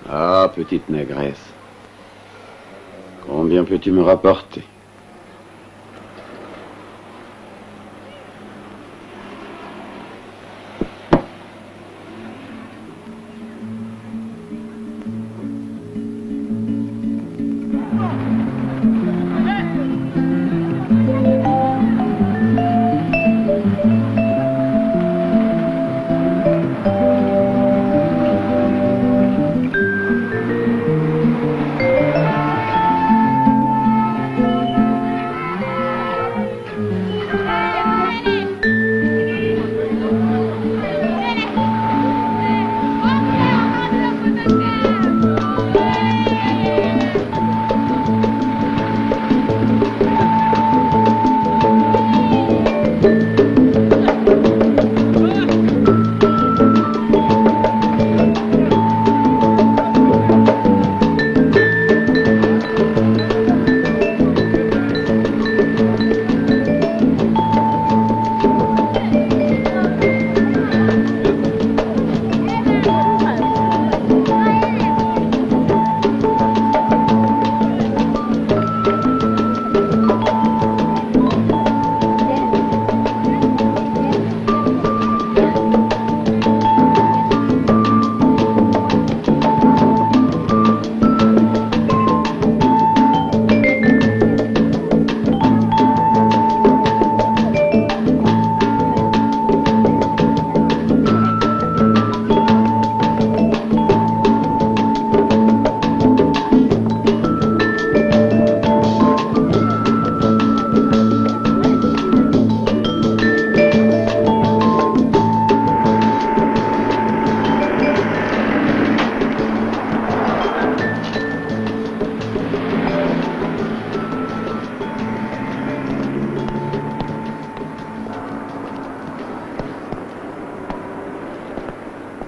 Ah, petite négresse, combien peux-tu me rapporter?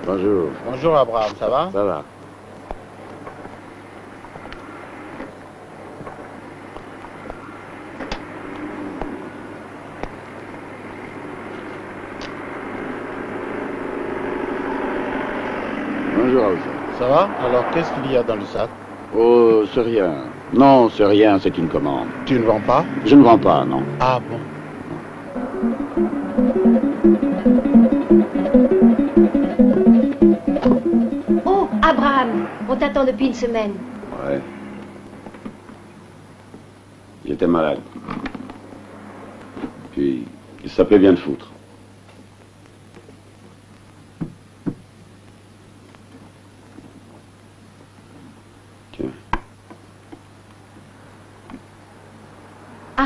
Bonjour. Bonjour Abraham, ça va? Ça va. Bonjour Alpha. Ça va? Alors qu'est-ce qu'il y a dans le sac? Oh, c'est rien. Non, c'est rien, c'est une commande. Tu ne vends pas? Je ne vends pas, non. Ah bon? Oh, Abraham, on t'attend depuis une semaine. Ouais. J'étais malade. Puis, ça peut bien te foutre.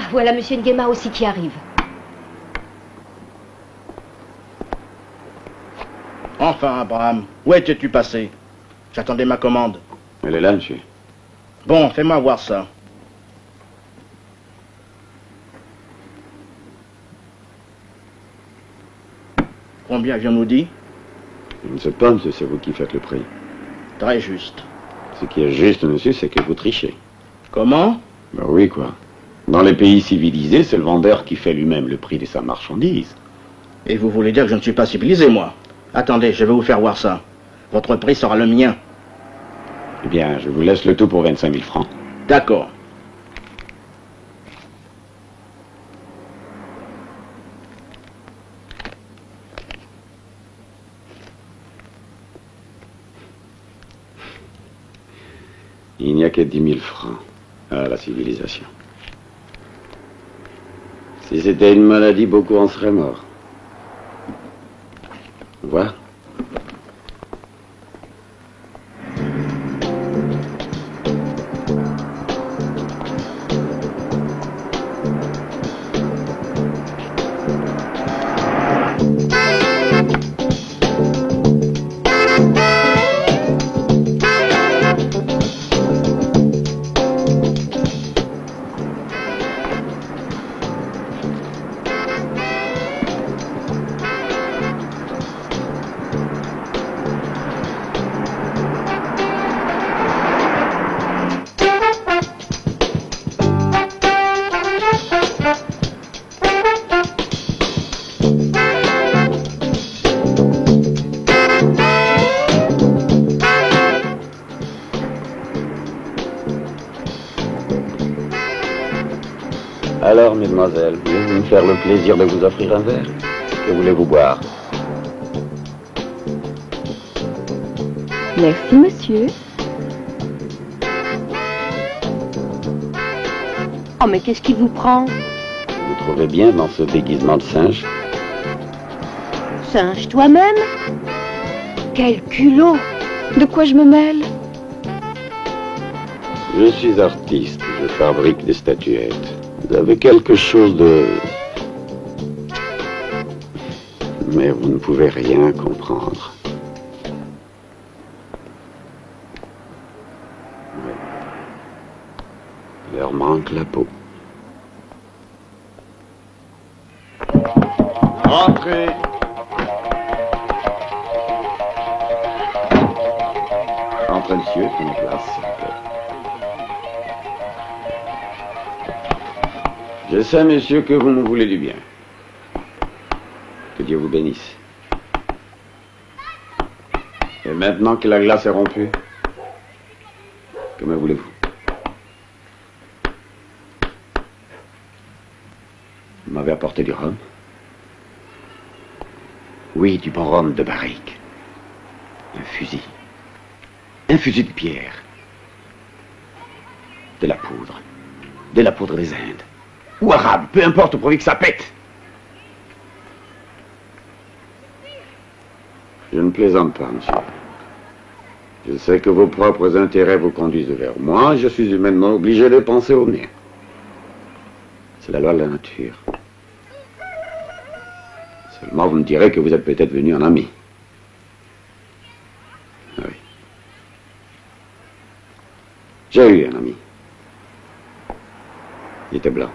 Ah, voilà Monsieur Nguema aussi qui arrive. Enfin, Abraham, où étais-tu passé? J'attendais ma commande. Elle est là, monsieur. Bon, fais-moi voir ça. Combien avions-nous dit? Je ne sais pas, monsieur, c'est vous qui faites le prix. Très juste. Ce qui est juste, monsieur, c'est que vous trichez. Comment? Ben oui, quoi. Dans les pays civilisés, c'est le vendeur qui fait lui-même le prix de sa marchandise. Et vous voulez dire que je ne suis pas civilisé, moi? Attendez, je vais vous faire voir ça. Votre prix sera le mien. Eh bien, je vous laisse le tout pour 25 000 francs. D'accord. Il n'y a que 10 000 francs à la civilisation. Si c'était une maladie, beaucoup en seraient morts. Au revoir. Alors, mesdemoiselles, voulez-vous me faire le plaisir de vous offrir un verre? Que voulez-vous boire? Merci, monsieur. Oh, mais qu'est-ce qui vous prend? Vous trouvez bien dans ce déguisement de singe? Singe toi-même? Quel culot! De quoi je me mêle? Je suis artiste, je fabrique des statuettes. Vous avez quelque chose de... Mais vous ne pouvez rien comprendre. Ouais. Il leur manque la peau. Entrez. Entrez, monsieur, une place, s'il vous plaît. Je sais, monsieur, que vous me voulez du bien. Que Dieu vous bénisse. Et maintenant que la glace est rompue, que me voulez-vous? Vous m'avez apporté du rhum? Oui, du bon rhum de barrique. Un fusil. Un fusil de pierre. De la poudre. De la poudre des Indes. Ou arabe, peu importe, pourvu que ça pète. Je ne plaisante pas, monsieur. Je sais que vos propres intérêts vous conduisent vers moi. Je suis humainement obligé de penser au mien. C'est la loi de la nature. Seulement, vous me direz que vous êtes peut-être venu en ami. Ah oui. J'ai eu un ami. Il était blanc.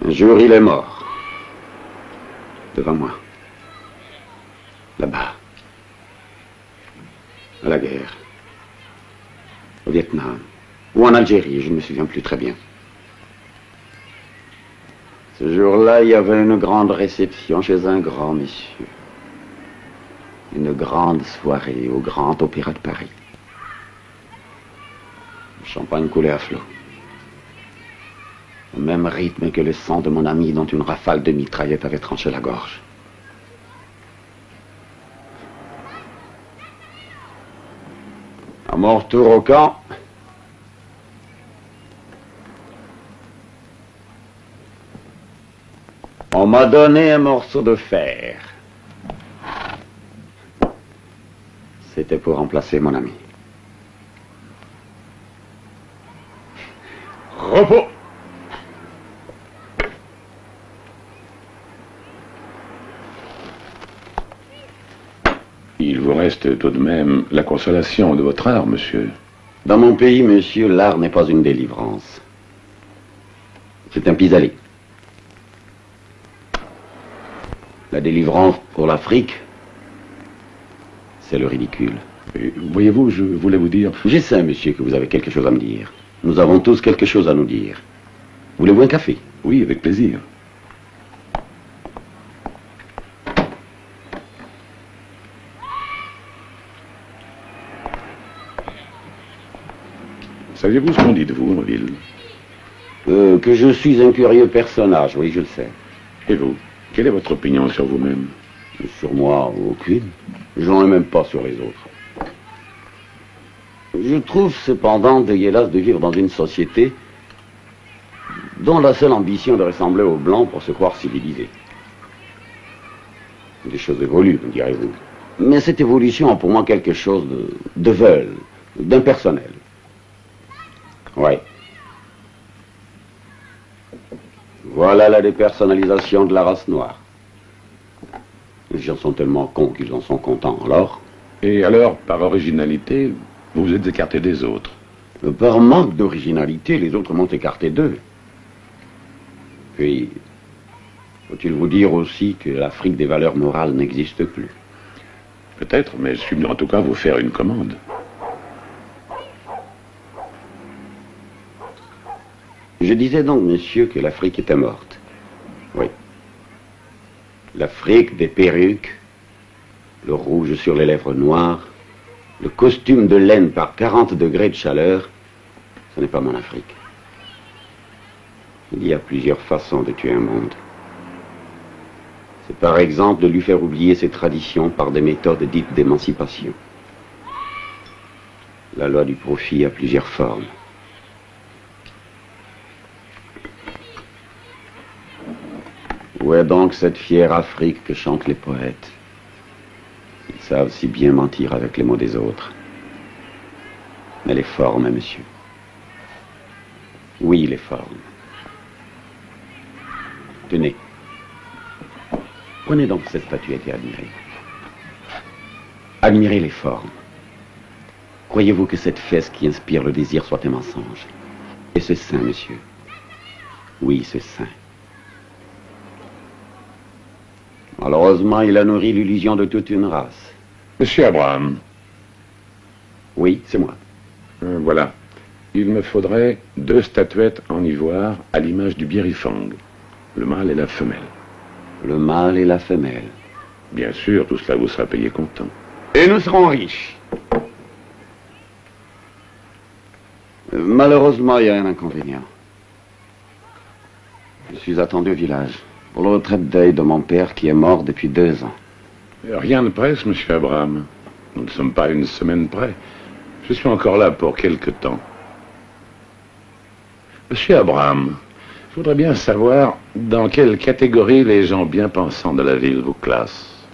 Un jour, il est mort. Devant moi. Là-bas. À la guerre. Au Vietnam. Ou en Algérie, je ne me souviens plus très bien. Ce jour-là, il y avait une grande réception chez un grand monsieur. Une grande soirée au Grand Opéra de Paris. Le champagne coulait à flot. Au même rythme que le sang de mon ami dont une rafale de mitraillette avait tranché la gorge. À mon retour au camp, on m'a donné un morceau de fer. C'était pour remplacer mon ami. Repos! reste tout de même la consolation de votre art, monsieur. Dans mon pays, monsieur, l'art n'est pas une délivrance. C'est un pis-aller. La délivrance pour l'Afrique, c'est le ridicule. Et, voyez-vous, je voulais vous dire... Je sais, monsieur, que vous avez quelque chose à me dire. Nous avons tous quelque chose à nous dire. Voulez-vous un café? Oui, avec plaisir. Saviez-vous ce qu'on dit de vous en ville? Que je suis un curieux personnage, oui, je le sais. Et vous? Quelle est votre opinion sur vous-même? Sur moi, aucune. J'en ai même pas sur les autres. Je trouve cependant dégueulasse de vivre dans une société dont la seule ambition est de ressembler aux Blancs pour se croire civilisé. Des choses évoluent, me direz-vous. Mais cette évolution a pour moi quelque chose de veule, d'impersonnel. Ouais. Voilà la dépersonnalisation de la race noire. Les gens sont tellement cons qu'ils en sont contents, alors? Et alors, par originalité, vous vous êtes écarté des autres? Par manque d'originalité, les autres m'ont écarté d'eux. Puis, faut-il vous dire aussi que l'Afrique des valeurs morales n'existe plus? Peut-être, mais je suis venu en tout cas vous faire une commande. Je disais donc, monsieur, que l'Afrique était morte. Oui. L'Afrique des perruques, le rouge sur les lèvres noires, le costume de laine par 40 degrés de chaleur, ce n'est pas mon Afrique. Il y a plusieurs façons de tuer un monde. C'est par exemple de lui faire oublier ses traditions par des méthodes dites d'émancipation. La loi du profit a plusieurs formes. Où est donc cette fière Afrique que chantent les poètes? Ils savent si bien mentir avec les mots des autres. Mais les formes, monsieur. Oui, les formes. Tenez. Prenez donc cette statuette et admirez. Admirez les formes. Croyez-vous que cette fesse qui inspire le désir soit un mensonge? Et ce sein, monsieur? Oui, ce sein. Malheureusement, il a nourri l'illusion de toute une race. Monsieur Abraham. Oui, c'est moi. Voilà. Il me faudrait 2 statuettes en ivoire à l'image du Bierifang. Le mâle et la femelle. Le mâle et la femelle. Bien sûr, tout cela vous sera payé comptant. Et nous serons riches. Malheureusement, il y a un inconvénient. Je suis attendu au village pour le retrait de deuil de mon père qui est mort depuis 2 ans. Rien ne presse, monsieur Abraham. Nous ne sommes pas à une semaine près. Je suis encore là pour quelque temps. Monsieur Abraham, je voudrais bien savoir dans quelle catégorie les gens bien pensants de la ville vous classent.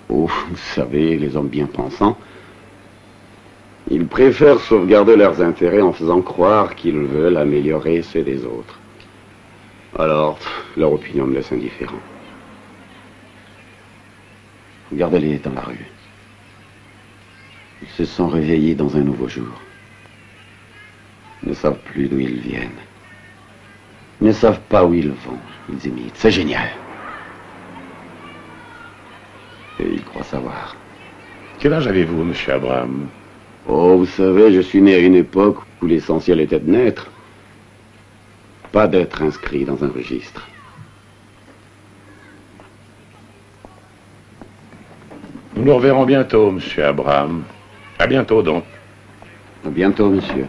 Oh, vous savez, les hommes bien pensants, ils préfèrent sauvegarder leurs intérêts en faisant croire qu'ils veulent améliorer ceux des autres. Alors, leur opinion me laisse indifférent. Regardez-les dans la rue. Ils se sont réveillés dans un nouveau jour. Ils ne savent plus d'où ils viennent. Ils ne savent pas où ils vont. Ils imitent. C'est génial. Et ils croient savoir. Quel âge avez-vous, monsieur Abraham? Oh, vous savez, je suis né à une époque où l'essentiel était de naître. Pas d'être inscrit dans un registre. Nous nous reverrons bientôt, monsieur Abraham. À bientôt, donc. À bientôt, monsieur.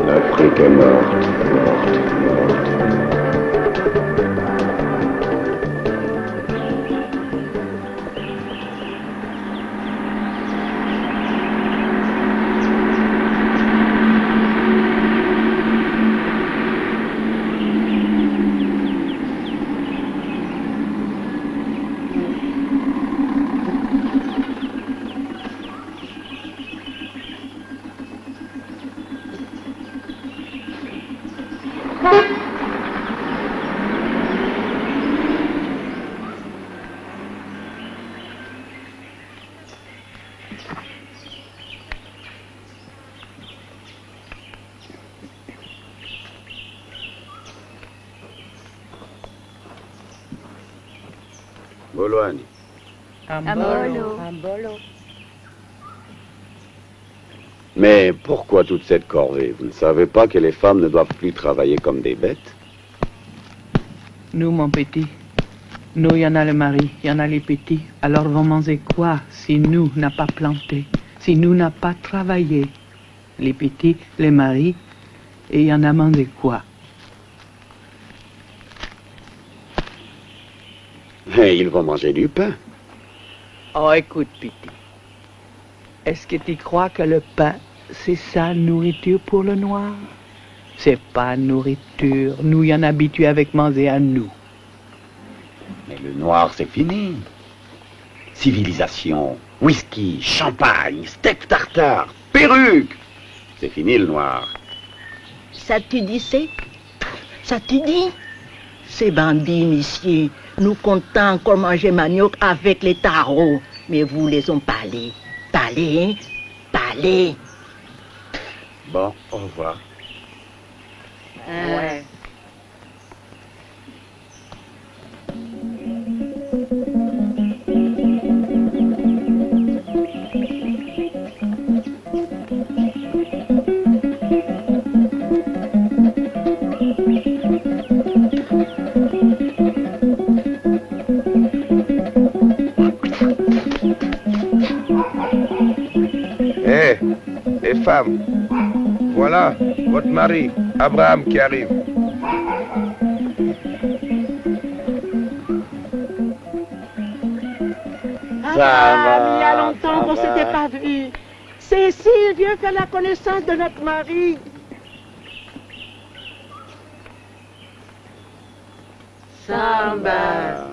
L'Afrique est morte, morte, morte. Bologne. Ambolo. Mais pourquoi toute cette corvée? Vous ne savez pas que les femmes ne doivent plus travailler comme des bêtes? Nous, mon petit, nous, il y en a le mari, il y en a les petits. Alors, vont manger quoi si nous n'a pas planté, si nous n'a pas travaillé? Les petits, les maris, et il y en a mangé quoi? Et ils vont manger du pain. Oh, écoute, petit. Est-ce que tu crois que le pain, c'est sa nourriture pour le noir? C'est pas nourriture. Nous, y en habitués avec manger à nous. Mais le noir, c'est fini. Civilisation, whisky, champagne, steak tartare, perruque. C'est fini le noir. Ça tu dis c'est? Ça tu dis? Ces bandits, monsieur, nous comptons encore manger manioc avec les tarots. Mais vous les ont parlé. Parlé, hein? Parlé. Bon, au revoir. Ouais. Hé, les femmes, voilà votre mari, Abraham, qui arrive. Ça va, il y a longtemps qu'on ne s'était pas vu. Cécile, viens faire la connaissance de notre mari. Samba.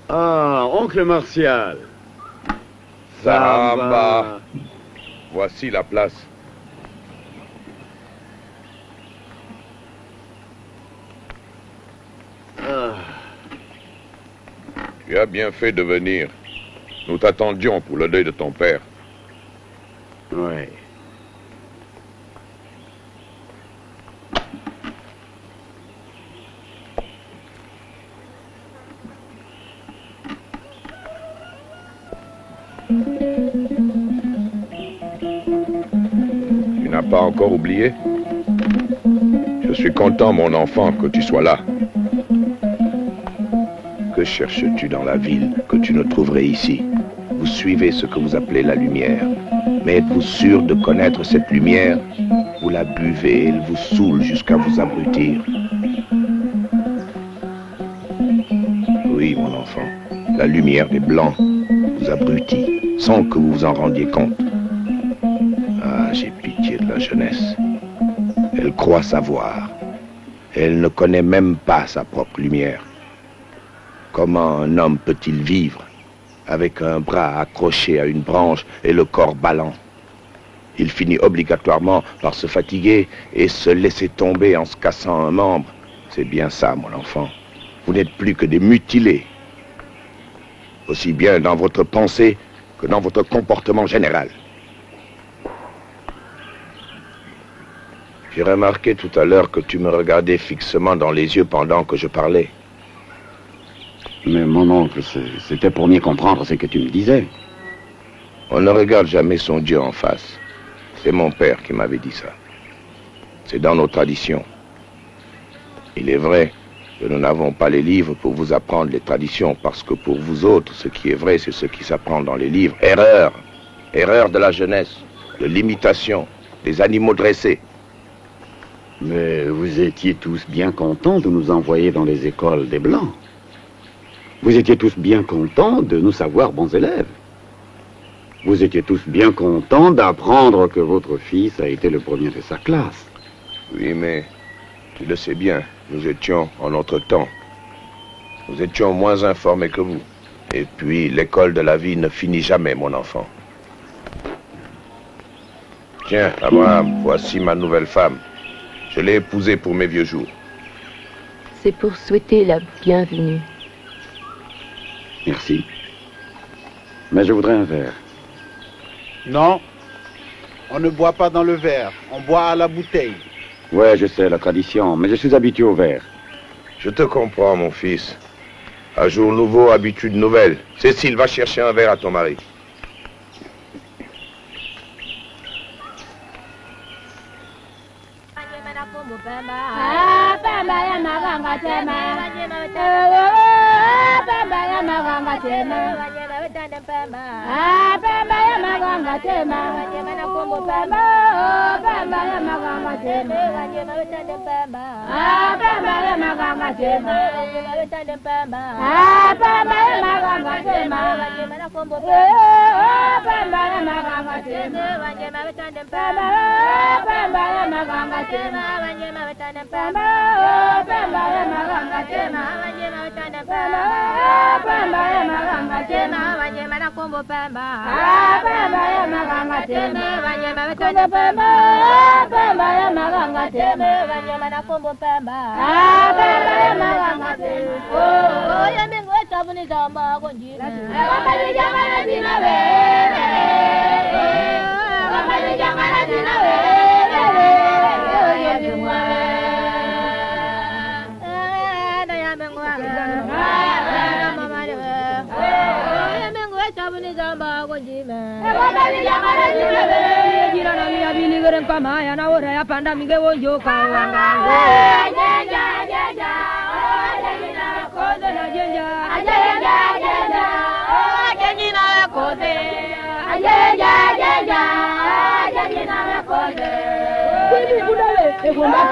Ah, oncle Martial. Samba. Voici la place. Tu as bien fait de venir. Nous t'attendions pour le deuil de ton père. Ouais. Tu n'as pas encore oublié? Je suis content, mon enfant, que tu sois là. Que cherches-tu dans la ville que tu ne trouverais ici? Vous suivez ce que vous appelez la lumière. Mais êtes-vous sûr de connaître cette lumière? Vous la buvez, elle vous saoule jusqu'à vous abrutir. Oui, mon enfant, la lumière des Blancs vous abrutit, sans que vous vous en rendiez compte. Ah, j'ai pitié de la jeunesse. Elle croit savoir. Elle ne connaît même pas sa propre lumière. Comment un homme peut-il vivre avec un bras accroché à une branche et le corps ballant? Il finit obligatoirement par se fatiguer et se laisser tomber en se cassant un membre. C'est bien ça, mon enfant. Vous n'êtes plus que des mutilés. Aussi bien dans votre pensée que dans votre comportement général. J'ai remarqué tout à l'heure que tu me regardais fixement dans les yeux pendant que je parlais. Mais mon oncle, c'était pour mieux comprendre ce que tu me disais. On ne regarde jamais son Dieu en face. C'est mon père qui m'avait dit ça. C'est dans nos traditions. Il est vrai que nous n'avons pas les livres pour vous apprendre les traditions, parce que pour vous autres, ce qui est vrai, c'est ce qui s'apprend dans les livres. Erreur. Erreur de la jeunesse, de l'imitation, des animaux dressés. Mais vous étiez tous bien contents de nous envoyer dans les écoles des Blancs. Vous étiez tous bien contents de nous savoir bons élèves. Vous étiez tous bien contents d'apprendre que votre fils a été le premier de sa classe. Oui, mais tu le sais bien, nous étions en notre temps. Nous étions moins informés que vous. Et puis, l'école de la vie ne finit jamais, mon enfant. Tiens, Abraham, voici ma nouvelle femme. Je l'ai épousée pour mes vieux jours. C'est pour souhaiter la bienvenue. Merci. Mais je voudrais un verre. Non, on ne boit pas dans le verre, on boit à la bouteille. Ouais, je sais, la tradition, mais je suis habitué au verre. Je te comprends, mon fils. Un jour nouveau, habitude nouvelle. Cécile, va chercher un verre à ton mari. Thank you.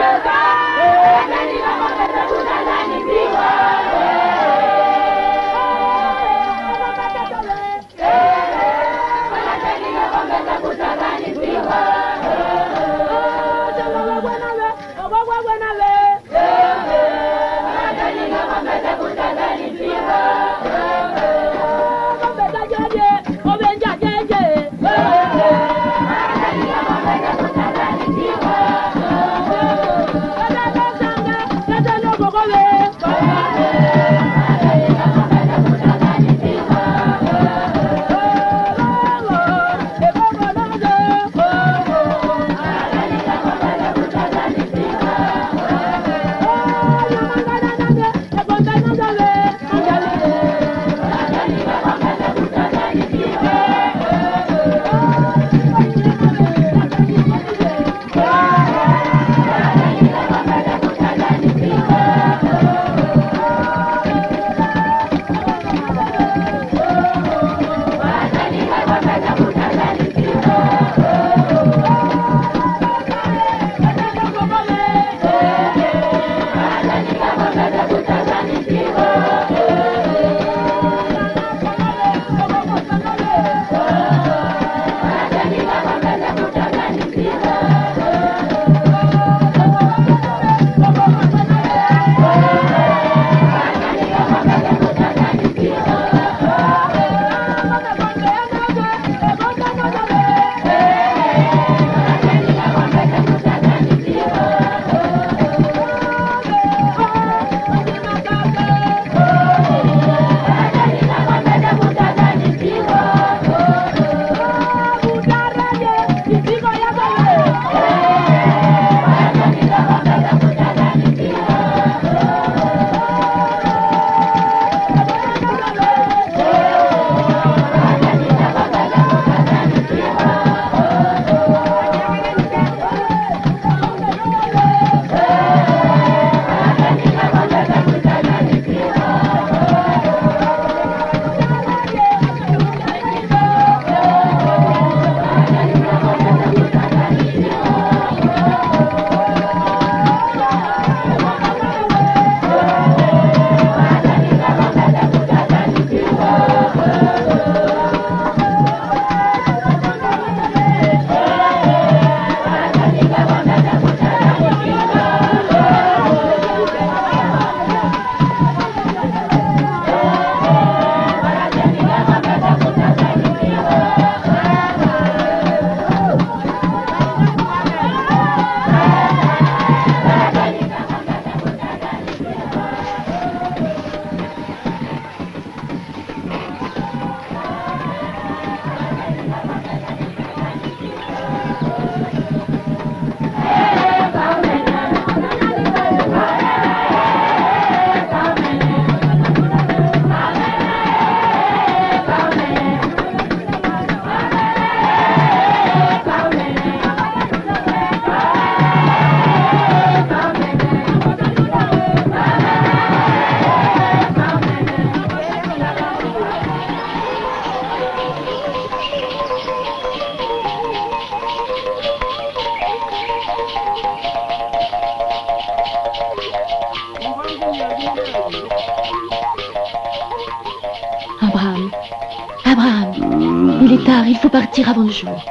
Il est tard, il faut partir avant le jour.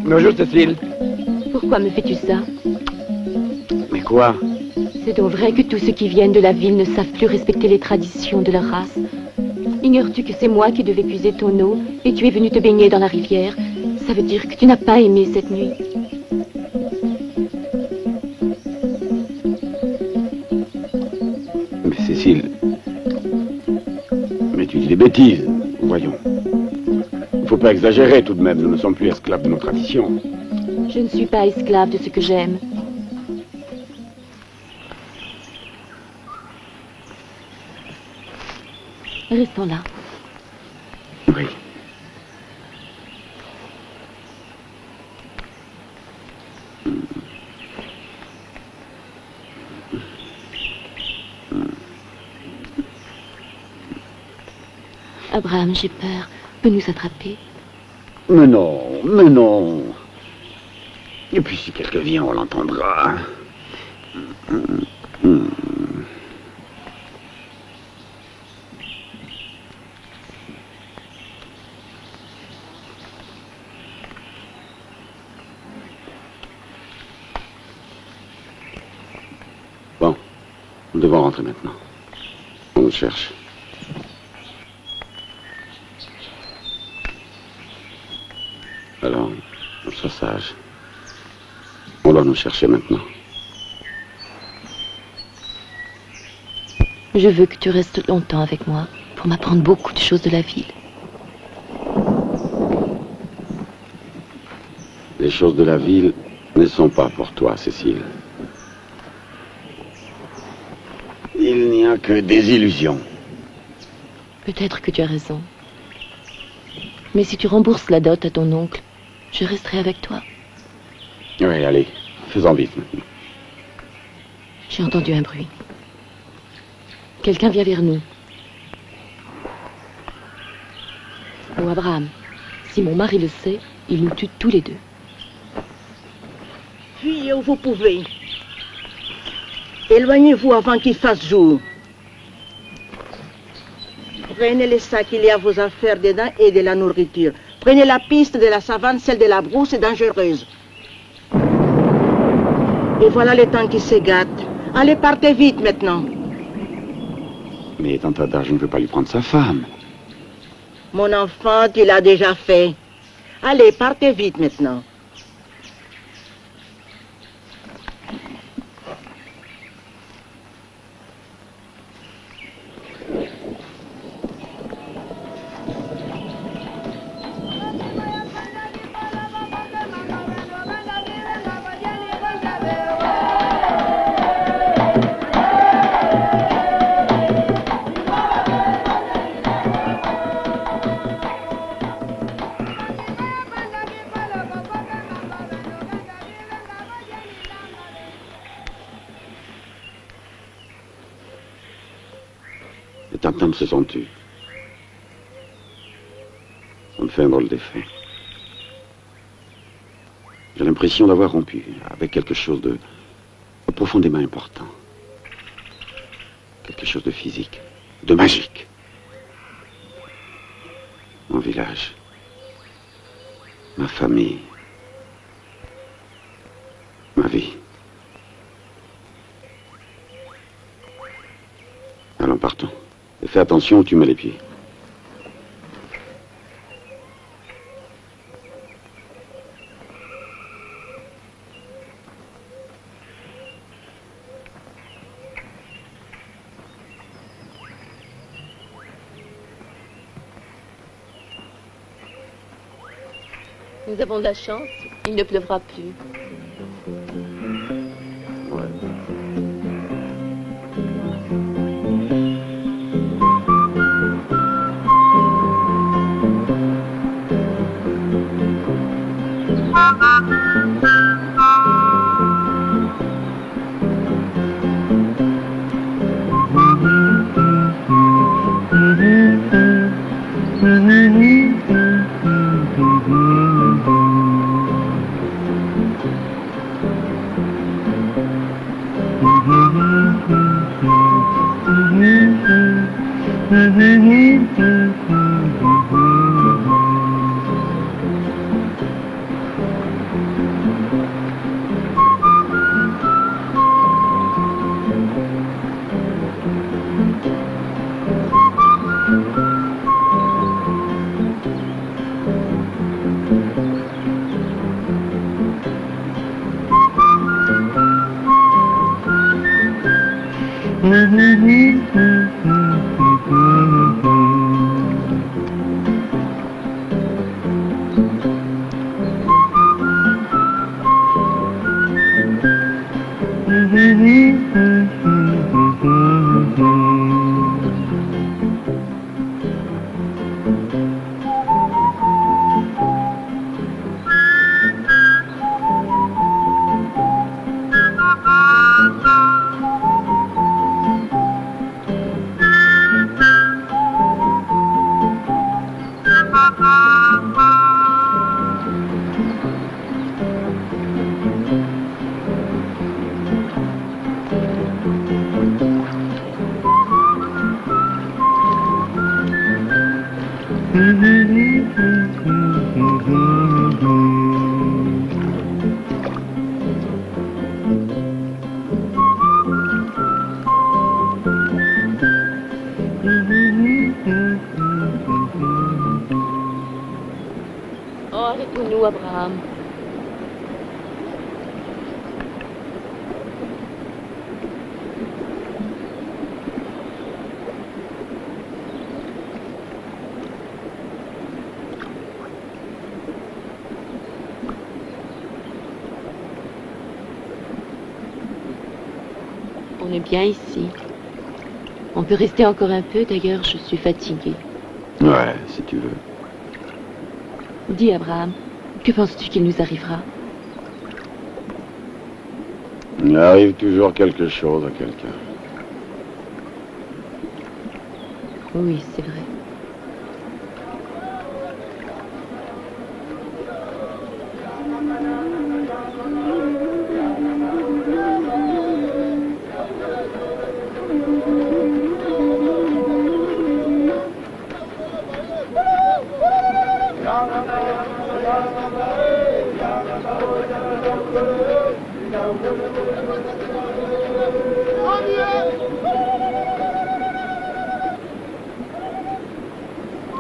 Bonjour, Cécile. Pourquoi me fais-tu ça? Mais quoi? C'est donc vrai que tous ceux qui viennent de la ville ne savent plus respecter les traditions de leur race. Ignores-tu que c'est moi qui devais puiser ton eau et tu es venu te baigner dans la rivière? Ça veut dire que tu n'as pas aimé cette nuit. Mais Cécile... Mais tu dis des bêtises, voyons. Il ne faut pas exagérer tout de même, nous ne sommes plus esclaves de nos traditions. Je ne suis pas esclave de ce que j'aime. Restons là. Oui. Abraham, j'ai peur. Peut nous attraper? Mais non, mais non. Et puis si quelqu'un vient, on l'entendra. Bon, nous devons rentrer maintenant. On nous cherche. Alors, sois sage. On doit nous chercher maintenant. Je veux que tu restes longtemps avec moi pour m'apprendre beaucoup de choses de la ville. Les choses de la ville ne sont pas pour toi, Cécile. Il n'y a que des illusions. Peut-être que tu as raison. Mais si tu rembourses la dot à ton oncle, je resterai avec toi. Oui, allez, faisons vite maintenant. J'ai entendu un bruit. Quelqu'un vient vers nous. Oh, Abraham, si mon mari le sait, il nous tue tous les deux. Fuyez où vous pouvez. Éloignez-vous avant qu'il fasse jour. Prenez les sacs, il y a vos affaires dedans et de la nourriture. Prenez la piste de la savane, celle de la brousse est dangereuse. Et voilà le temps qui se gâte. Allez, partez vite maintenant. Mais Tantada, je ne peux pas lui prendre sa femme. Mon enfant, tu l'as déjà fait. Allez, partez vite maintenant. Les tam-tams se sont tus. Ça me fait un drôle d'effet. J'ai l'impression d'avoir rompu avec quelque chose de profondément important. Quelque chose de physique, de magique. Mon village, ma famille, ma vie. Allons, partons. Et fais attention où tu mets les pieds. Nous avons de la chance, il ne pleuvra plus. Oh, arrête-nous, Abraham. On est bien ici. On peut rester encore un peu, d'ailleurs, je suis fatiguée. Ouais, si tu veux. Dis, Abraham, que penses-tu qu'il nous arrivera? Il arrive toujours quelque chose à quelqu'un. Oui, c'est vrai.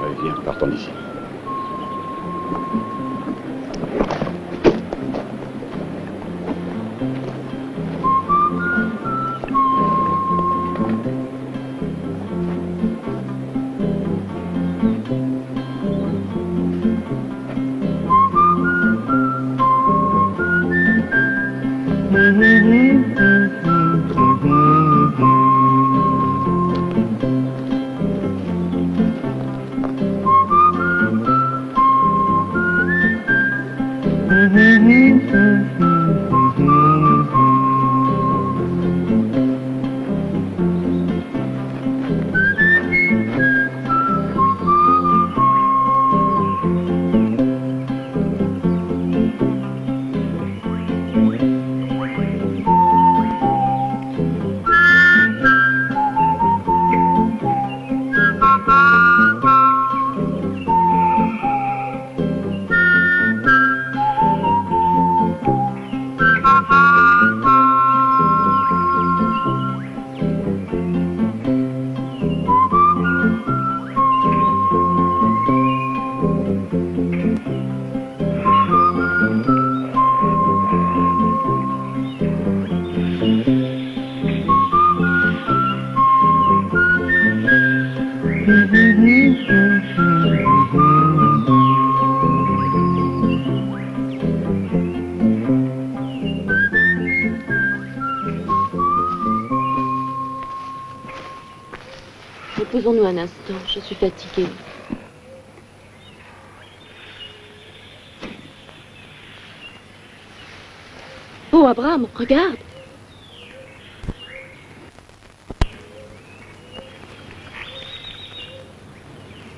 Allez, viens, partons d'ici. Reposons-nous un instant, je suis fatiguée. Oh, Abraham, regarde!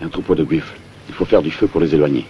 Un troupeau de buffles. Il faut faire du feu pour les éloigner.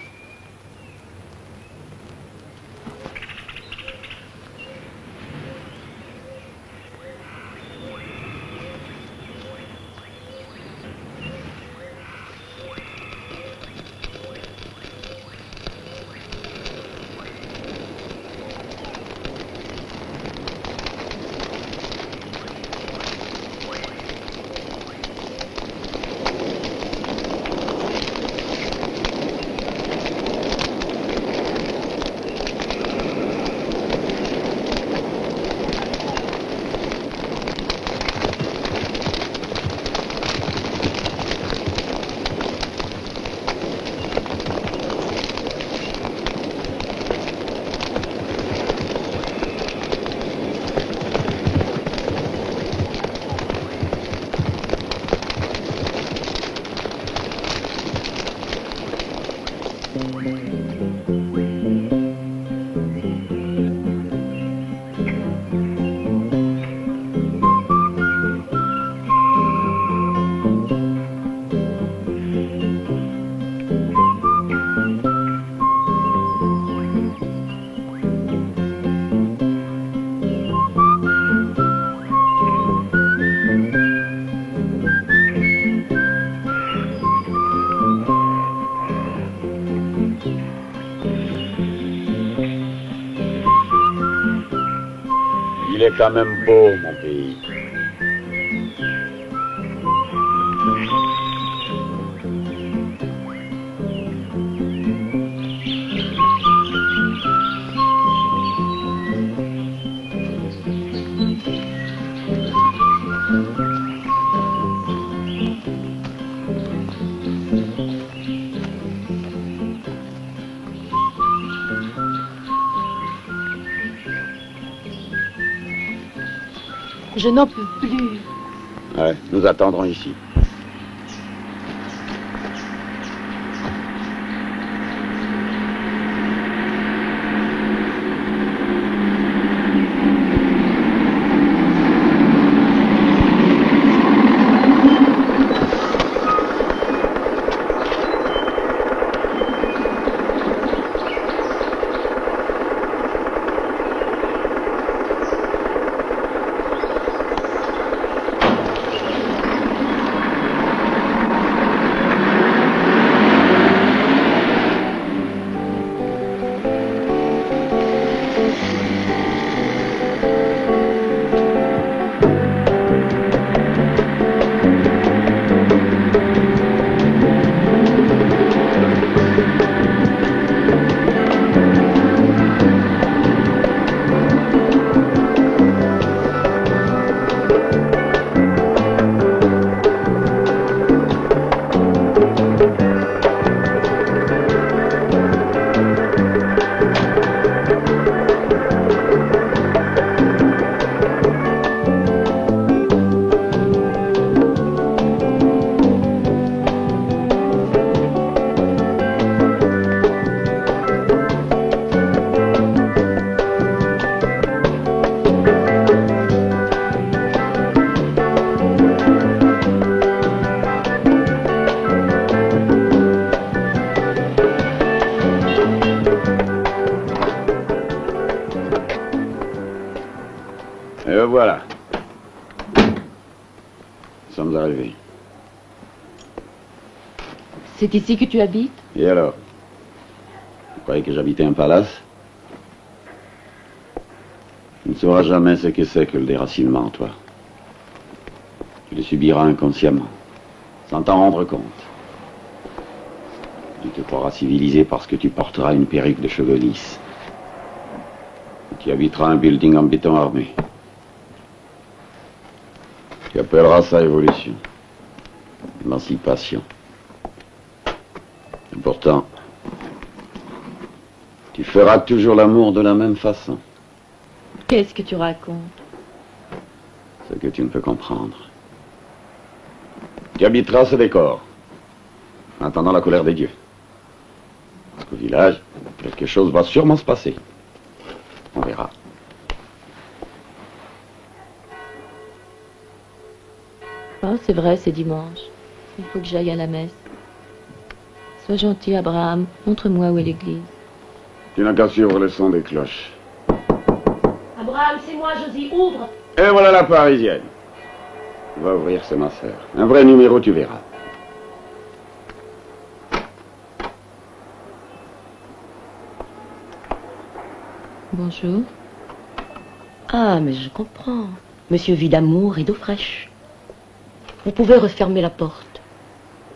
est quand même beau, mon pays. Je n'en peux plus. Ouais, nous attendrons ici. Et voilà. Nous sommes arrivés. C'est ici que tu habites? Et alors? Vous croyez que j'habitais un palace? Tu ne sauras jamais ce que c'est que le déracinement, toi. Tu le subiras inconsciemment, sans t'en rendre compte. Tu te croiras civilisé parce que tu porteras une perruque de cheveux lisses. Tu habiteras un building en béton armé. Tu appelleras ça évolution, émancipation. Et pourtant, tu feras toujours l'amour de la même façon. Qu'est-ce que tu racontes? Ce que tu ne peux comprendre. Tu habiteras ce décor, en attendant la colère des dieux. Parce qu'au village, quelque chose va sûrement se passer. On verra. Oh, c'est vrai, c'est dimanche. Il faut que j'aille à la messe. Sois gentil, Abraham. Montre-moi où est l'église. Tu n'as qu'à suivre le son des cloches. Abraham, c'est moi, Josie, ouvre. Et voilà la Parisienne. Va ouvrir, c'est ma sœur. Un vrai numéro, tu verras. Bonjour. Ah, mais je comprends. Monsieur vit d'amour et d'eau fraîche. Vous pouvez refermer la porte.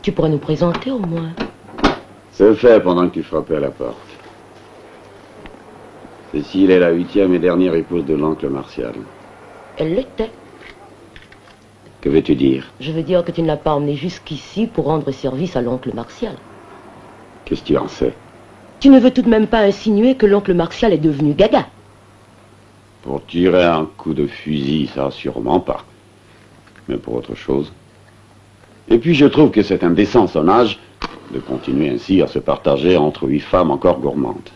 Tu pourrais nous présenter au moins. C'est fait pendant que tu frappais à la porte. Cécile est la 8e et dernière épouse de l'oncle Martial. Elle l'était. Que veux-tu dire? Je veux dire que tu ne l'as pas emmenée jusqu'ici pour rendre service à l'oncle Martial. Qu'est-ce que tu en sais? Tu ne veux tout de même pas insinuer que l'oncle Martial est devenu gaga? Pour tirer un coup de fusil, ça sûrement pas. Mais pour autre chose. Et puis je trouve que c'est indécent son âge de continuer ainsi à se partager entre 8 femmes encore gourmandes.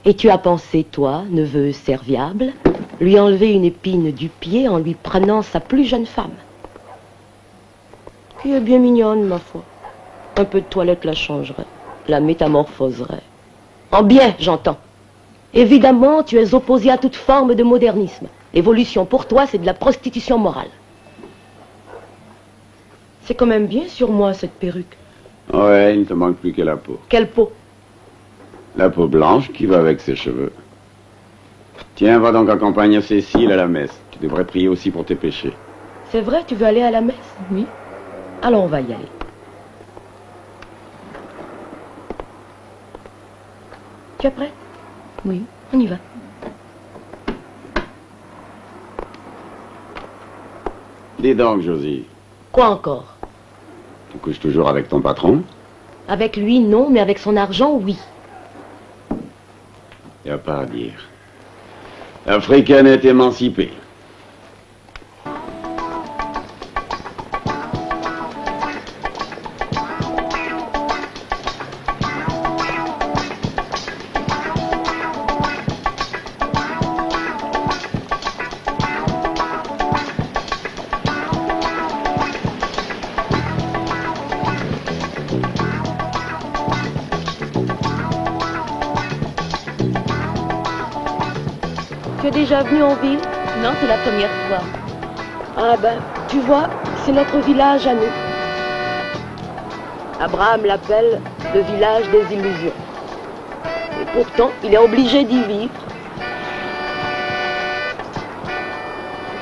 Et tu as pensé, toi, neveu serviable, lui enlever une épine du pied en lui prenant sa plus jeune femme? Qui est bien mignonne, ma foi. Un peu de toilette la changerait, la métamorphoserait. En bien, j'entends. Évidemment, tu es opposé à toute forme de modernisme. L'évolution pour toi, c'est de la prostitution morale. C'est quand même bien sur moi, cette perruque. Ouais, il ne te manque plus que la peau. Quelle peau? La peau blanche qui va avec ses cheveux. Tiens, va donc accompagner Cécile à la messe. Tu devrais prier aussi pour tes péchés. C'est vrai, tu veux aller à la messe? Oui. Alors on va y aller. Tu es prête? Oui. On y va. Dis donc, Josie, Quoi encore? tu couches toujours avec ton patron? Avec lui, non, mais avec son argent, oui. Y a pas à dire. L'Africaine est émancipée. Tu es déjà venu en ville? Non, c'est la première fois. Ah ben, tu vois, c'est notre village à nous. Abraham l'appelle le village des illusions. Et pourtant, il est obligé d'y vivre.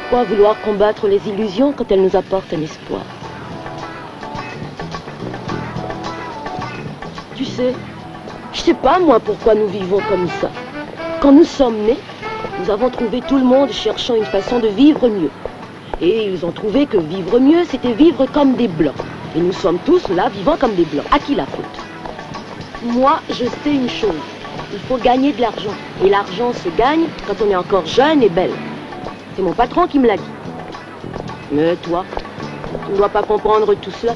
Pourquoi vouloir combattre les illusions quand elles nous apportent un espoir? Tu sais, je sais pas moi pourquoi nous vivons comme ça. Quand nous sommes nés, nous avons trouvé tout le monde cherchant une façon de vivre mieux. Et ils ont trouvé que vivre mieux, c'était vivre comme des blancs. Et nous sommes tous là, vivant comme des blancs. À qui la faute? Moi, je sais une chose. Il faut gagner de l'argent. Et l'argent se gagne quand on est encore jeune et belle. C'est mon patron qui me l'a dit. Mais toi, tu ne dois pas comprendre tout cela.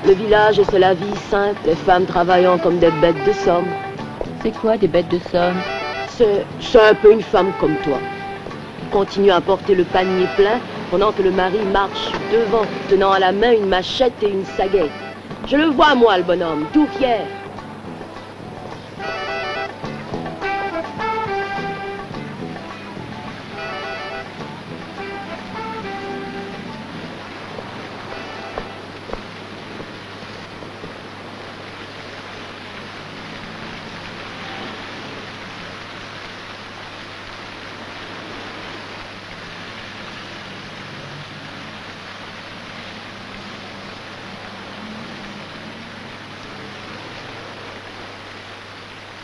Le village, c'est la vie simple, les femmes travaillant comme des bêtes de somme. C'est quoi des bêtes de somme? C'est un peu une femme comme toi. Continue à porter le panier plein pendant que le mari marche devant, tenant à la main une machette et une sagaie. Je le vois, moi, le bonhomme, tout fier.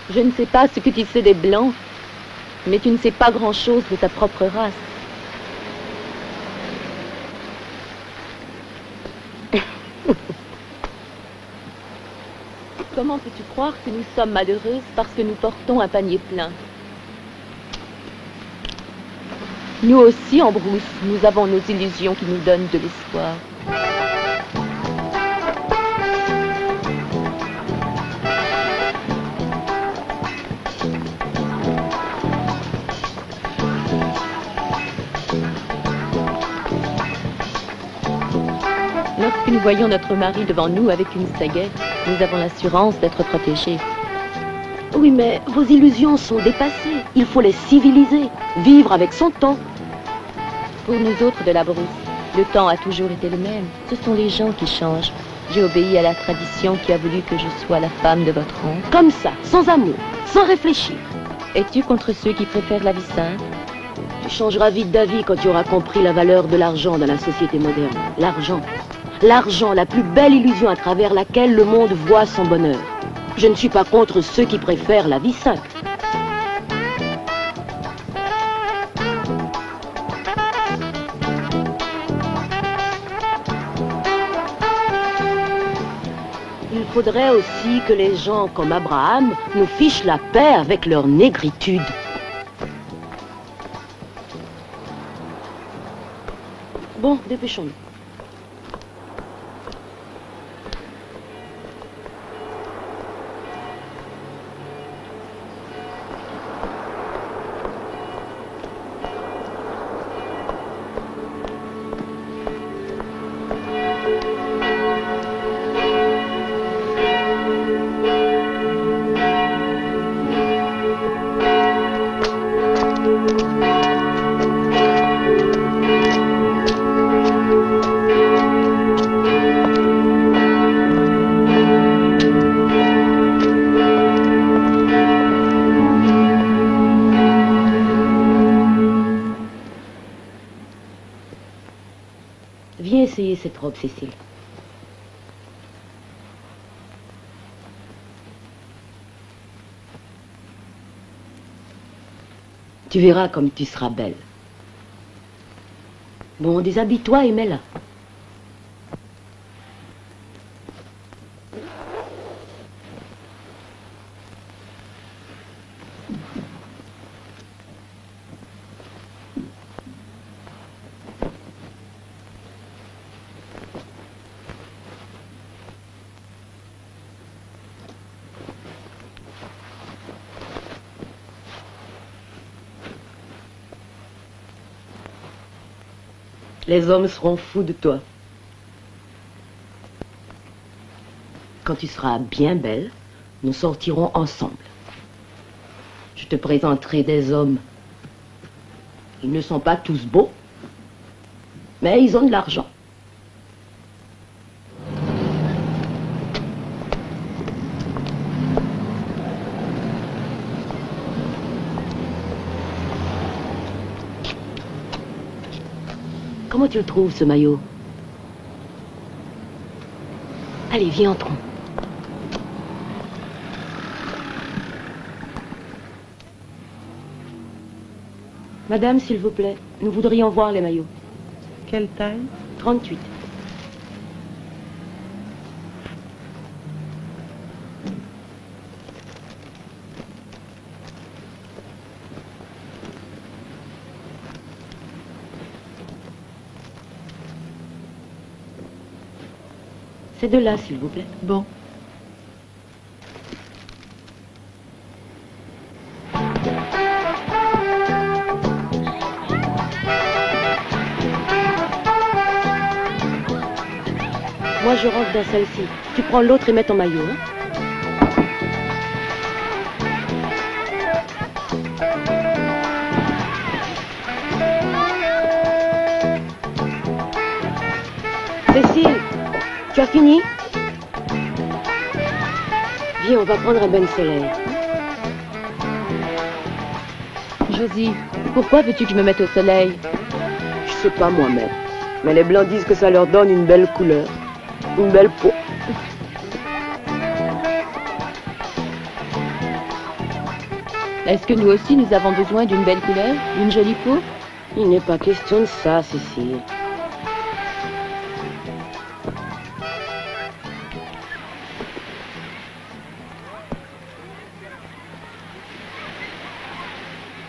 Je ne sais pas ce que tu sais des Blancs, mais tu ne sais pas grand-chose de ta propre race. Comment peux-tu croire que nous sommes malheureuses parce que nous portons un panier plein? Nous aussi, en brousse, nous avons nos illusions qui nous donnent de l'espoir. Lorsque nous voyons notre mari devant nous avec une sagaie, nous avons l'assurance d'être protégés. Oui, mais vos illusions sont dépassées. Il faut les civiliser, vivre avec son temps. Pour nous autres de la brousse, le temps a toujours été le même. Ce sont les gens qui changent. J'ai obéi à la tradition qui a voulu que je sois la femme de votre oncle. Comme ça, sans amour, sans réfléchir. Es-tu contre ceux qui préfèrent la vie simple? Tu changeras vite d'avis quand tu auras compris la valeur de l'argent dans la société moderne. L'argent. L'argent, la plus belle illusion à travers laquelle le monde voit son bonheur. Je ne suis pas contre ceux qui préfèrent la vie simple. Il faudrait aussi que les gens comme Abraham nous fichent la paix avec leur négritude. Bon, dépêchons-nous. Viens essayer cette robe, Cécile. Tu verras comme tu seras belle. Bon, déshabille-toi et mets-la. Les hommes seront fous de toi. Quand tu seras bien belle, nous sortirons ensemble. Je te présenterai des hommes. Ils ne sont pas tous beaux, mais ils ont de l'argent. Comment tu le trouves, ce maillot? Allez, viens, entrons. Madame, s'il vous plaît, nous voudrions voir les maillots. Quelle taille? 38. Ces deux-là, s'il vous plaît. Bon. Moi, je rentre dans celle-ci. Tu prends l'autre et mets ton maillot, hein? Cécile, tu as fini? Viens, on va prendre un bain de soleil. Josie, pourquoi veux-tu que je me mette au soleil? Je sais pas moi-même. Mais les blancs disent que ça leur donne une belle couleur. Une belle peau. Est-ce que nous aussi, nous avons besoin d'une belle couleur, d'une jolie peau? Il n'est pas question de ça, Cécile.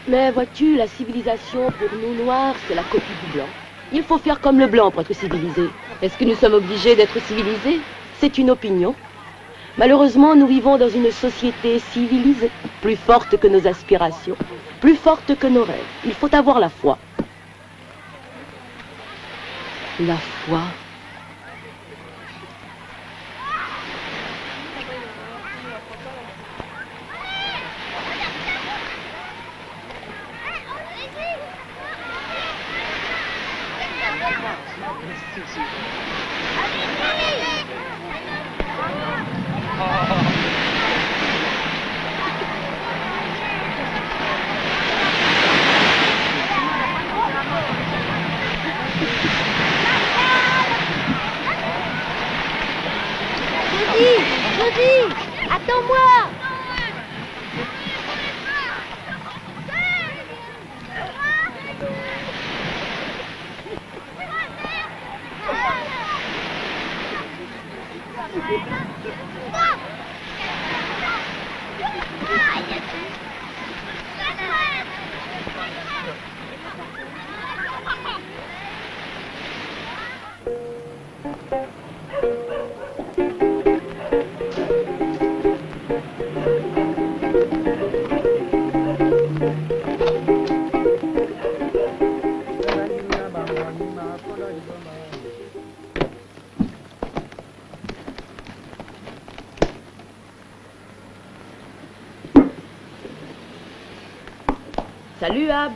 Mais vois-tu, la civilisation pour nous noirs, c'est la copie du blanc. Il faut faire comme le blanc pour être civilisé. Est-ce que nous sommes obligés d'être civilisés? C'est une opinion. Malheureusement, nous vivons dans une société civilisée, plus forte que nos aspirations, plus forte que nos rêves. Il faut avoir la foi. La foi. Josie, attends-moi. Salut, Ab.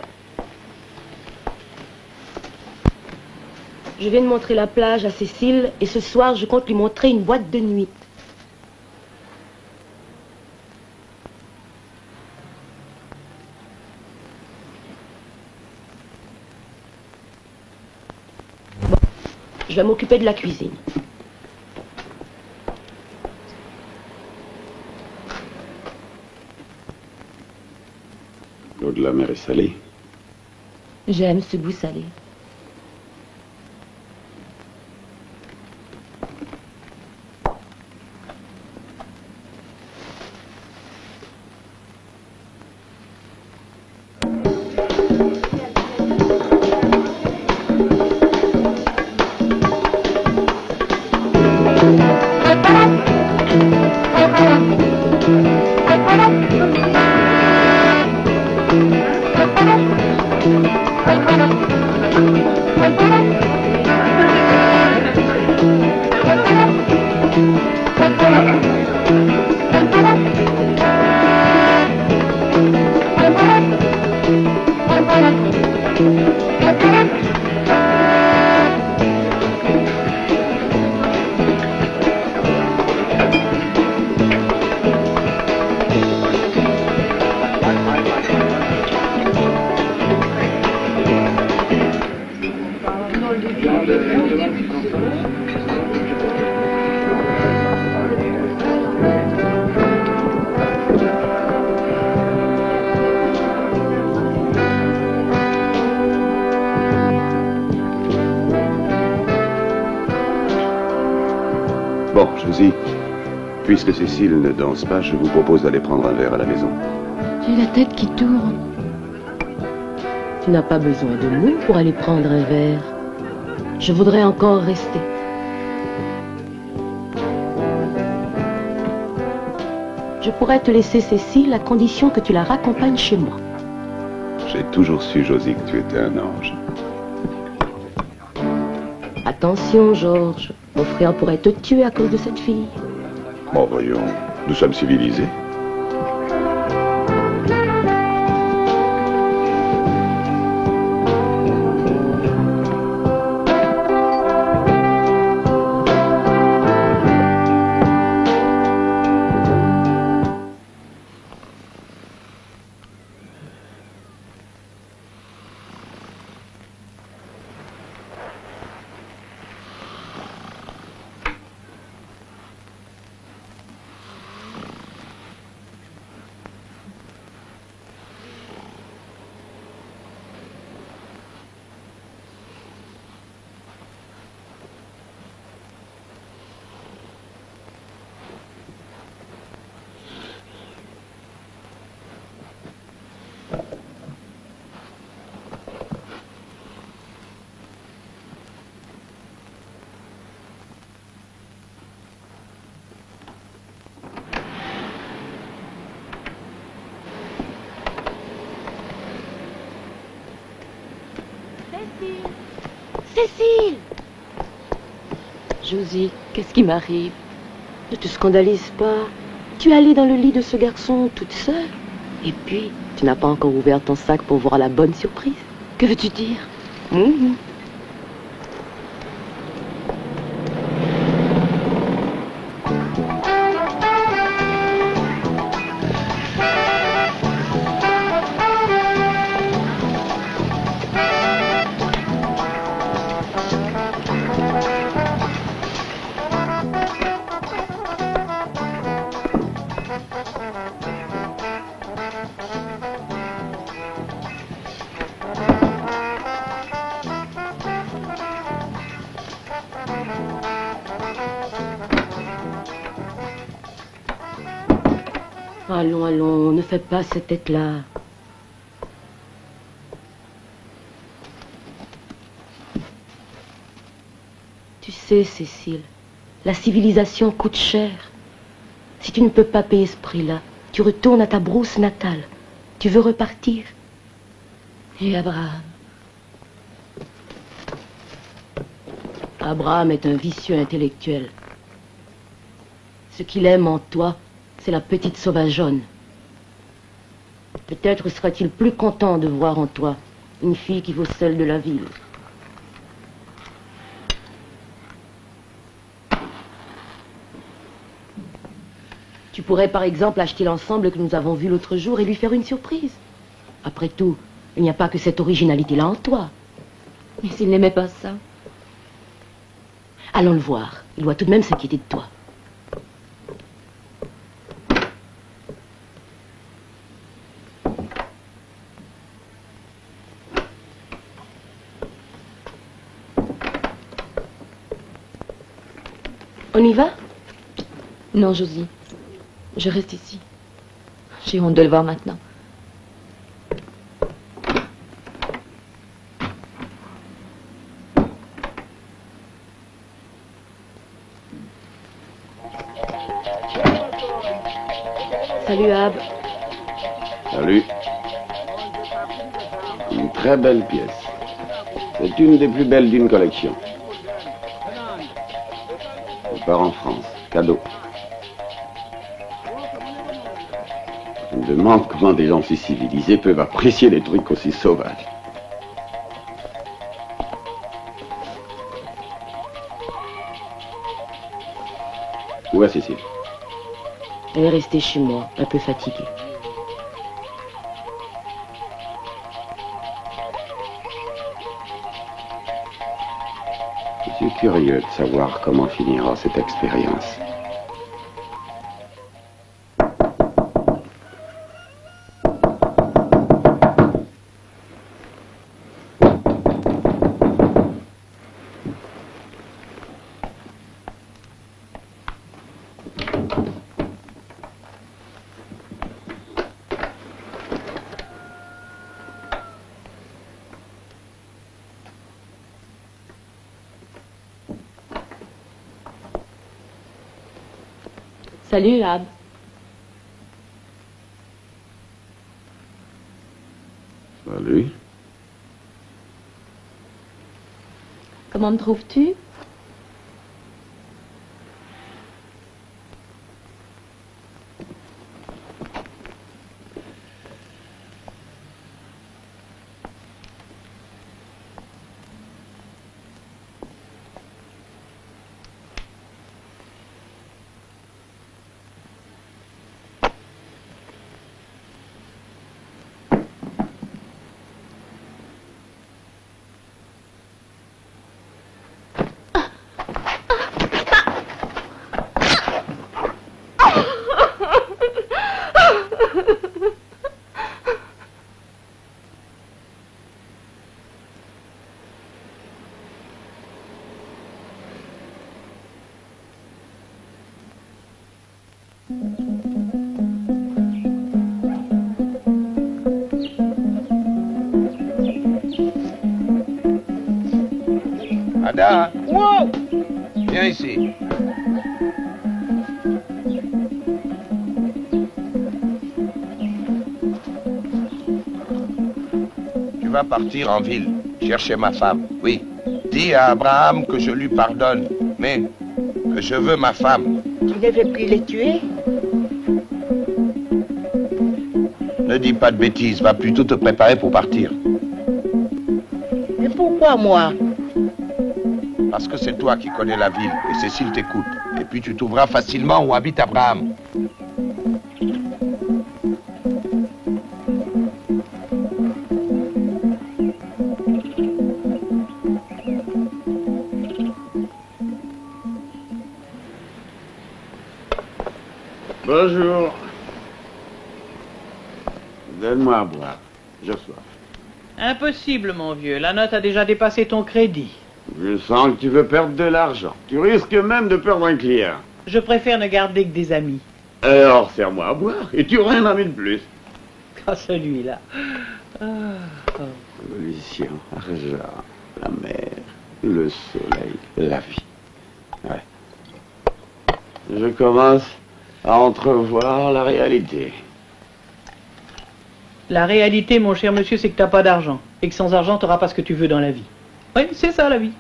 Je viens de montrer la plage à Cécile et ce soir, je compte lui montrer une boîte de nuit. Bon, Je vais m'occuper de la cuisine. L'eau de la mer est salée. J'aime ce goût salé. Bon, Josie, puisque Cécile ne danse pas, je vous propose d'aller prendre un verre à la maison. J'ai la tête qui tourne. Tu n'as pas besoin de nous pour aller prendre un verre. Je voudrais encore rester. Je pourrais te laisser Cécile à condition que tu la raccompagnes chez moi. J'ai toujours su, Josie, que tu étais un ange. Attention, Georges. Mon frère pourrait te tuer à cause de cette fille. Bon, voyons, nous sommes civilisés. Cécile! Josie, qu'est-ce qui m'arrive? Ne te scandalise pas. Tu es allée dans le lit de ce garçon toute seule. Et puis, tu n'as pas encore ouvert ton sac pour voir la bonne surprise. Que veux-tu dire? Allons, allons, ne fais pas cette tête-là. Tu sais, Cécile, la civilisation coûte cher. Si tu ne peux pas payer ce prix-là, tu retournes à ta brousse natale. Tu veux repartir. Et Abraham? Abraham est un vicieux intellectuel. Ce qu'il aime en toi, c'est la petite sauvageonne. Peut-être sera-t-il plus content de voir en toi une fille qui vaut celle de la ville. Tu pourrais par exemple acheter l'ensemble que nous avons vu l'autre jour et lui faire une surprise. Après tout, il n'y a pas que cette originalité-là en toi. Mais s'il n'aimait pas ça? Allons le voir. Il doit tout de même s'inquiéter de toi. On y va? Non, Josie. Je reste ici. J'ai honte de le voir maintenant. Salut, Ab. Salut. Une très belle pièce. C'est une des plus belles d'une collection. Je pars en France. Cadeau. Je me demande comment des gens si civilisés peuvent apprécier des trucs aussi sauvages. Où est Cécile? Elle est restée chez moi, un peu fatiguée. Je suis curieux de savoir comment finira cette expérience. Salut, Ab. Salut. Comment me trouves-tu? Ada, wow! Viens ici. Tu vas partir en ville, chercher ma femme, oui. Dis à Abraham que je lui pardonne, mais que je veux ma femme. Tu ne veux plus les tuer? Ne dis pas de bêtises, va plutôt te préparer pour partir. Mais pourquoi moi? Parce que c'est toi qui connais la ville et Cécile t'écoute. Et puis tu trouveras facilement où habite Abraham. Bonjour. Donne-moi à boire. J'ai soif. Impossible, mon vieux. La note a déjà dépassé ton crédit. Je sens que tu veux perdre de l'argent. Tu risques même de perdre un client. Je préfère ne garder que des amis. Alors, sers-moi à boire et tu auras un ami de plus. Quand celui-là. L'évolution, l'argent, la mer, le soleil, la vie. Ouais. Je commence à entrevoir la réalité. La réalité, mon cher monsieur, c'est que t'as pas d'argent. Et que sans argent, t'auras pas ce que tu veux dans la vie. Oui, c'est ça, la vie.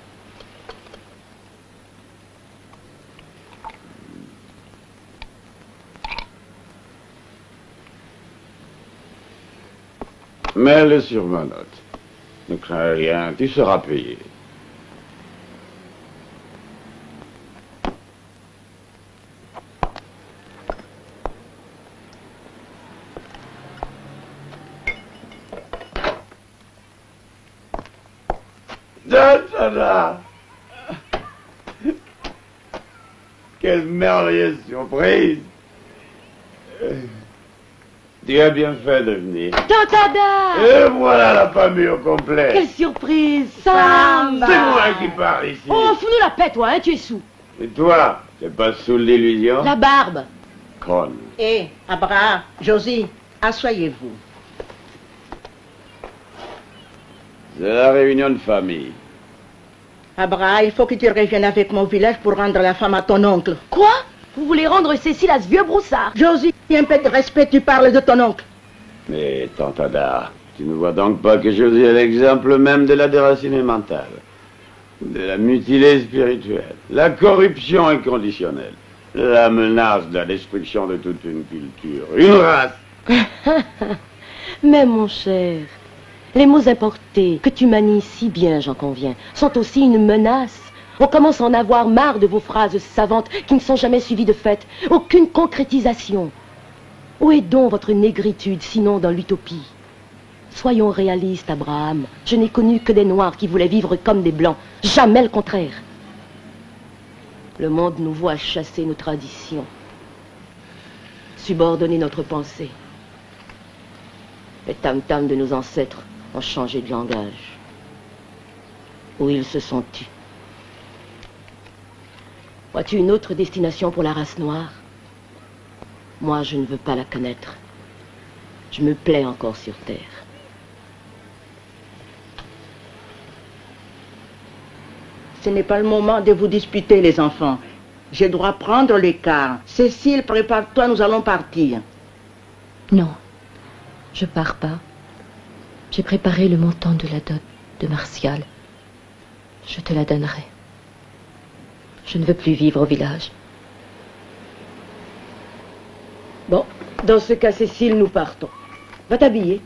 Mets-le sur ma note. Ne crains rien, tu seras payé. Quelle merveilleuse surprise. Tu as bien fait de venir. Tante Ada! Et voilà la famille au complet. Quelle surprise! Samba! C'est moi qui parle ici. Oh, fous-nous la paix, toi, hein, tu es sous. Et toi, t'es pas sous l'illusion? La barbe. Conne. Hé, Abraham, Josie, asseyez-vous. C'est la réunion de famille. Abraham, il faut que tu reviennes avec mon village pour rendre la femme à ton oncle. Quoi? Vous voulez rendre Cécile à ce vieux broussard? Josie, un peu de respect, tu parles de ton oncle. Mais, tante Ada, tu ne vois donc pas que Josie est l'exemple même de la déracinée mentale, de la mutilée spirituelle, la corruption inconditionnelle, la menace de la destruction de toute une culture, une race. Mais mon cher, les mots importés que tu manies si bien, j'en conviens, sont aussi une menace. On commence à en avoir marre de vos phrases savantes qui ne sont jamais suivies de faits. Aucune concrétisation. Où est donc votre négritude, sinon dans l'utopie? Soyons réalistes, Abraham. Je n'ai connu que des Noirs qui voulaient vivre comme des Blancs. Jamais le contraire. Le monde nous voit chasser nos traditions, subordonner notre pensée. Les tam-tams de nos ancêtres ont changé de langage. Où ils se sont tus. Vois-tu une autre destination pour la race noire? Moi, je ne veux pas la connaître. Je me plais encore sur Terre. Ce n'est pas le moment de vous disputer, les enfants. Je dois prendre l'écart. Cécile, prépare-toi, nous allons partir. Non, je pars pas. J'ai préparé le montant de la dot de Martial. Je te la donnerai. Je ne veux plus vivre au village. Bon, dans ce cas, Cécile, nous partons. Va t'habiller.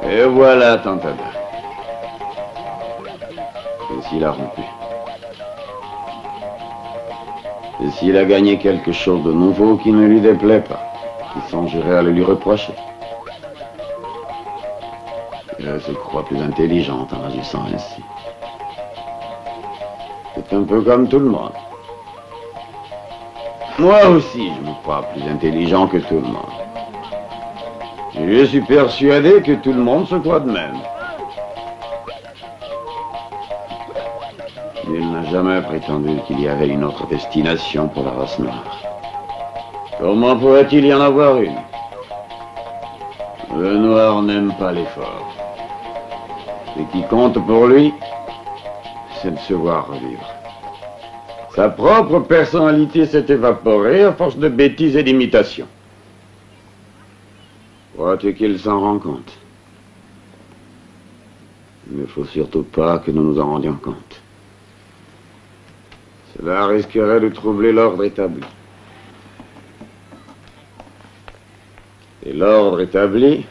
Et voilà, tante Ada. Cécile a rompu. Cécile a gagné quelque chose de nouveau qui ne lui déplaît pas, qui songerait à le lui reprocher. Elle se croit plus intelligente en agissant ainsi. C'est un peu comme tout le monde. Moi aussi, je me crois plus intelligent que tout le monde. Je suis persuadé que tout le monde se croit de même. Il n'a jamais prétendu qu'il y avait une autre destination pour la race noire. Comment pourrait-il y en avoir une? Le noir n'aime pas l'effort. Ce qui compte pour lui, c'est de se voir revivre. Sa propre personnalité s'est évaporée à force de bêtises et d'imitations. Crois-tu qu'il s'en rend compte? Il ne faut surtout pas que nous nous en rendions compte. Cela risquerait de troubler l'ordre établi. Et l'ordre établi,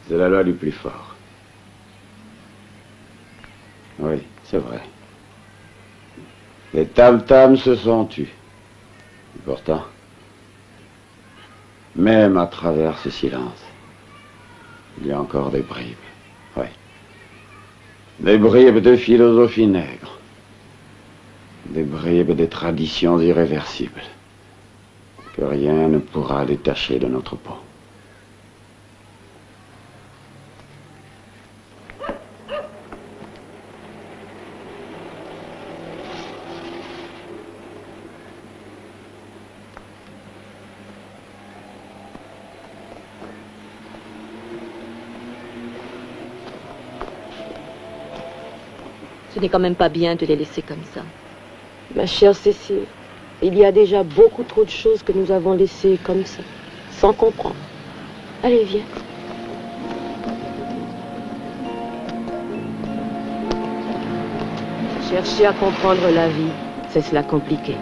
c'est la loi du plus fort. Oui, c'est vrai. Les tam-tams se sont tus. Et pourtant, même à travers ce silence, il y a encore des bribes. Oui. Des bribes de philosophie nègre. Des bribes de traditions irréversibles. Que rien ne pourra détacher de notre peau. Ce n'est quand même pas bien de les laisser comme ça. Ma chère Cécile, il y a déjà beaucoup trop de choses que nous avons laissées comme ça, sans comprendre. Allez, viens. Chercher à comprendre la vie, c'est cela compliqué.